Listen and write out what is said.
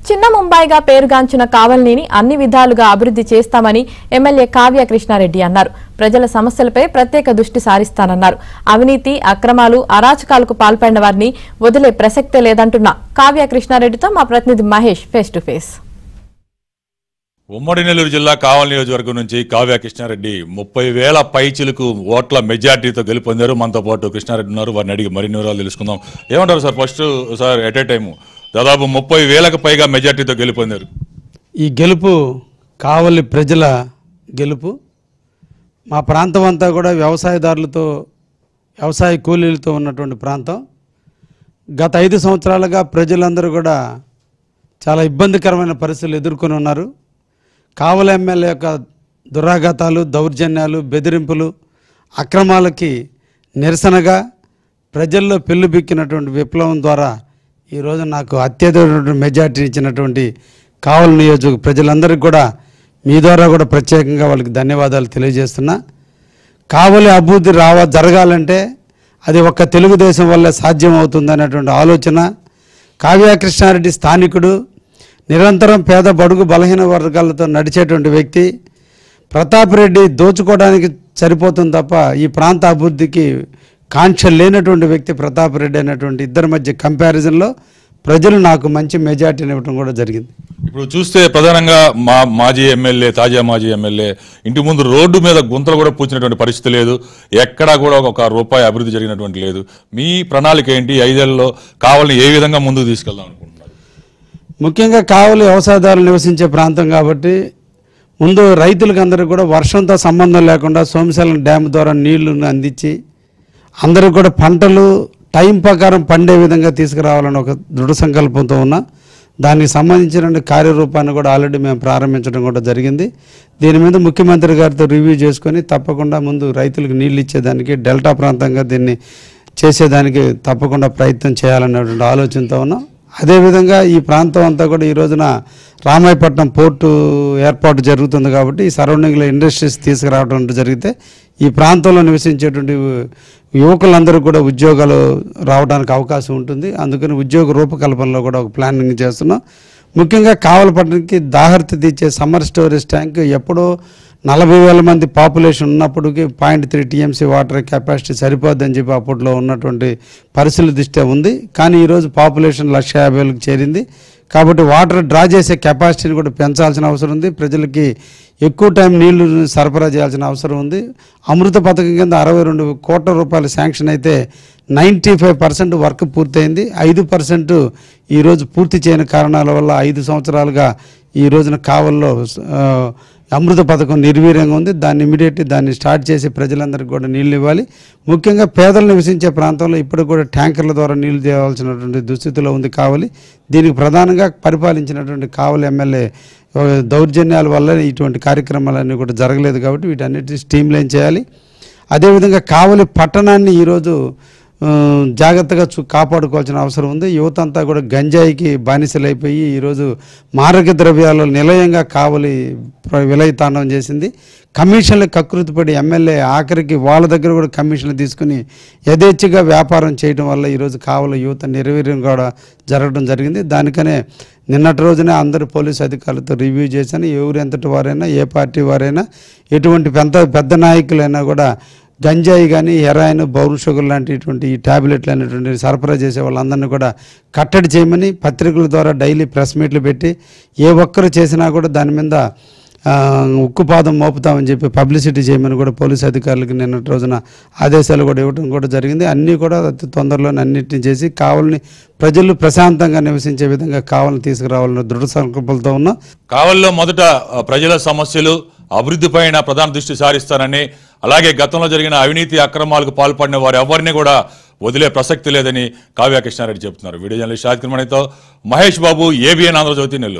చిన్న ముంబైగా పేరుగాంచిన కావలిని అన్ని విధాలుగా అభివృద్ధి చేస్తామని ఎమ్మెల్యే కావ్య కృష్ణారెడ్డి అన్నారు. ప్రజల సమస్యలపై ప్రత్యేక దృష్టి సారిస్తానన్నారు. అవినీతి, అక్రమాలు, అరాచకాలకు పాల్పడిన వారిని వదిలే ప్రసక్తే లేదంటున్న కావ్య కృష్ణారెడ్డితో మా ప్రతినిధి మహేష్ ఫేస్ టు ఫేస్. ఉమ్మడి నెల్లూరు జిల్లా కావలి నియోజకవర్గం నుంచి కావ్య కృష్ణారెడ్డి 30,000 పైచిలకు ఓట్ల మెజార్టీతో గెలుపొందారు. మనతో పాటు కృష్ణారెడ్డి ఉన్నారు. వారిని అడిగి మరిన్ని వివరాలు తెలుసుకుందాం. ఏమంటారు sir? First sir, at a time దాదాపు 30,000కు పైగా మెజార్టీతో గెలుపొందారు. ఈ గెలుపు కావలి ప్రజల గెలుపు. మా ప్రాంతం అంతా కూడా వ్యవసాయదారులతో, వ్యవసాయ కూలీలతో ఉన్నటువంటి ప్రాంతం. గత 5 సంవత్సరాలుగా ప్రజలందరూ కూడా చాలా ఇబ్బందికరమైన పరిస్థితులు ఎదుర్కొని ఉన్నారు. కావలి ఎమ్మెల్యే యొక్క దురాఘాతాలు, దౌర్జన్యాలు, బెదిరింపులు, అక్రమాలకి నిరసనగా ప్రజల్లో పెళ్ళుబిక్కినటువంటి విప్లవం ద్వారా ఈరోజు నాకు అత్యధిక మెజార్టీ ఇచ్చినటువంటి కావలి నియోజక ప్రజలందరికీ కూడా మీ ద్వారా కూడా ప్రత్యేకంగా వాళ్ళకి ధన్యవాదాలు తెలియజేస్తున్నా. కావలి అభివృద్ధి జరగాలంటే అది ఒక్క తెలుగుదేశం వల్లే సాధ్యం అవుతుంది అనేటువంటి ఆలోచన. కావ్య కృష్ణారెడ్డి స్థానికుడు, నిరంతరం పేద బడుగు బలహీన వర్గాలతో నడిచేటువంటి వ్యక్తి. ప్రతాప్ రెడ్డి దోచుకోవడానికి సరిపోతుంది తప్ప ఈ ప్రాంత అభివృద్ధికి కాంక్ష లేనటువంటి వ్యక్తి ప్రతాప్ రెడ్డి అనేటువంటి ఇద్దరి మధ్య కంపారిజన్లో ప్రజలు నాకు మంచి మెజార్టీని ఇవ్వడం కూడా జరిగింది. ఇప్పుడు చూస్తే ప్రధానంగా మాజీ ఎమ్మెల్యే, తాజా మాజీ ఎమ్మెల్యే ఇంటి ముందు రోడ్డు మీద గుంతలు కూడా పూచినటువంటి పరిస్థితి లేదు. ఎక్కడా కూడా ₹1 అభివృద్ధి జరిగినటువంటి లేదు. మీ ప్రణాళిక ఏంటి? 5 ఏళ్లలో కావాలని ఏ విధంగా ముందుకు తీసుకెళ్దాం అనుకుంటున్నారు? ముఖ్యంగా కావలి వ్యవసాయదారులు నివసించే ప్రాంతం కాబట్టి ముందు రైతులకు అందరికీ కూడా వర్షంతో సంబంధం లేకుండా సోమశేలం డ్యామ్ ద్వారా నీళ్లను అందించి అందరికీ కూడా పంటలు టైం ప్రకారం పండే విధంగా తీసుకురావాలని ఒక దృఢ సంకల్పంతో ఉన్నా. దానికి సంబంధించిన కార్యరూపాన్ని కూడా ఆల్రెడీ మేము ప్రారంభించడం కూడా జరిగింది. దీని మీద ముఖ్యమంత్రి గారితో రివ్యూ చేసుకొని తప్పకుండా ముందు రైతులకు నీళ్ళు ఇచ్చేదానికి, డెల్టా ప్రాంతంగా దీన్ని చేసేదానికి తప్పకుండా ప్రయత్నం చేయాలనేటువంటి ఆలోచనతో ఉన్నాం. అదేవిధంగా ఈ ప్రాంతం అంతా కూడా ఈ రోజున రామాయపట్నం పోర్టు ఏర్పాటు జరుగుతుంది కాబట్టి ఈ సరౌండింగ్లో ఇండస్ట్రీస్ తీసుకురావడం జరిగితే ఈ ప్రాంతంలో నివసించేటువంటి యువకులందరూ కూడా ఉద్యోగాలు రావడానికి అవకాశం ఉంటుంది. అందుకని ఉద్యోగ రూపకల్పనలో కూడా ఒక ప్లానింగ్ చేస్తున్నాం. ముఖ్యంగా కావలపట్నంకి దాహర్తి తీర్చే సమ్మర్ స్టోరేజ్ ట్యాంక్ ఎప్పుడో 40,000 మంది పాపులేషన్ ఉన్నప్పటికీ 0.3 TMC వాటర్ కెపాసిటీ సరిపోద్దని చెప్పి అప్పట్లో ఉన్నటువంటి పరిస్థితుల దృష్ట్యా ఉంది. కానీ ఈరోజు పాపులేషన్ 150,000కి చేరింది కాబట్టి వాటర్ డ్రా చేసే కెపాసిటీని కూడా పెంచాల్సిన అవసరం ఉంది. ప్రజలకి ఎక్కువ టైం నీళ్లు సరఫరా చేయాల్సిన అవసరం ఉంది. అమృత పథకం కింద ₹62 కోట్ల శాంక్షన్ అయితే 95% వర్క్ పూర్తయింది. 5% ఈరోజు పూర్తి చేయని కారణాల వల్ల 5 సంవత్సరాలుగా ఈ రోజున కావల్లో అమృత పథకం నిర్వీర్యంగా ఉంది. దాన్ని ఇమీడియట్లీ దాన్ని స్టార్ట్ చేసి ప్రజలందరికీ కూడా నీళ్ళు ఇవ్వాలి. ముఖ్యంగా పేదలు నివసించే ప్రాంతంలో ఇప్పుడు కూడా ట్యాంకర్ల ద్వారా నీళ్లు తేవాల్సినటువంటి దుస్థితిలో ఉంది కావలి. దీనికి ప్రధానంగా పరిపాలించినటువంటి కావలి ఎమ్మెల్యే దౌర్జన్యాల వల్ల ఇటువంటి కార్యక్రమాలన్నీ కూడా జరగలేదు కాబట్టి వీటన్నిటిని స్ట్రీమ్లైన్ చేయాలి. అదేవిధంగా కావలి పట్టణాన్ని ఈరోజు జాగ్రత్తగా కాపాడుకోవాల్సిన అవసరం ఉంది. యువత అంతా కూడా గంజాయికి బానిసలైపోయి ఈరోజు మారక ద్రవ్యాల నిలయంగా కావలి విలయతాండవం చేసింది. కమిషన్లు కకృతిపడి ఎమ్మెల్యే ఆఖరికి వాళ్ళ దగ్గర కూడా కమిషన్లు తీసుకుని యథేచ్ఛగా వ్యాపారం చేయడం వల్ల ఈరోజు కావలి యువత నిర్వీర్యం కూడా జరగడం జరిగింది. దానికనే నిన్నటి రోజునే అందరు పోలీసు అధికారులతో రివ్యూ చేశాను. ఎవరు ఎంతటి వారైనా, ఏ పార్టీ వారైనా, ఎటువంటి పెద్ద నాయకులైనా కూడా గంజాయి కానీ, హెరాయిన్, బౌర్ షుగర్ లాంటిటువంటి ఈ ట్యాబ్లెట్లు అనేటువంటి సరఫరా చేసే వాళ్ళందరినీ కూడా కట్టడి చేయమని పత్రికల ద్వారా డైలీ ప్రెస్ మీట్లు పెట్టి ఏ ఒక్కరు చేసినా కూడా దాని మీద ఉక్కుపాదం మోపుతామని చెప్పి పబ్లిసిటీ చేయమని కూడా పోలీసు అధికారులకు నిన్నటి రోజున ఆదేశాలు కూడా ఇవ్వడం కూడా జరిగింది. అన్నీ కూడా అతి తొందరలోనే అన్నింటినీ చేసి కావలిని ప్రజలు ప్రశాంతంగా నివసించే విధంగా కావలిని తీసుకురావాలని దృఢ సంకల్పంతో ఉన్నాం. కావలిలో మొదట ప్రజల సమస్యలు, అభివృద్ధిపైన ప్రధాన దృష్టి సారిస్తానని, అలాగే గతంలో జరిగిన అవినీతి అక్రమాలకు పాల్పడిన వారు ఎవరిని కూడా వదిలే ప్రసక్తి లేదని కావ్య కృష్ణారెడ్డి చెబుతున్నారు. వీడియో జర్నలిస్ట్ రాజ్ కుమార్తో మహేష్ బాబు, ABN ఆంధ్రజ్యోతి, నెల్లూరు.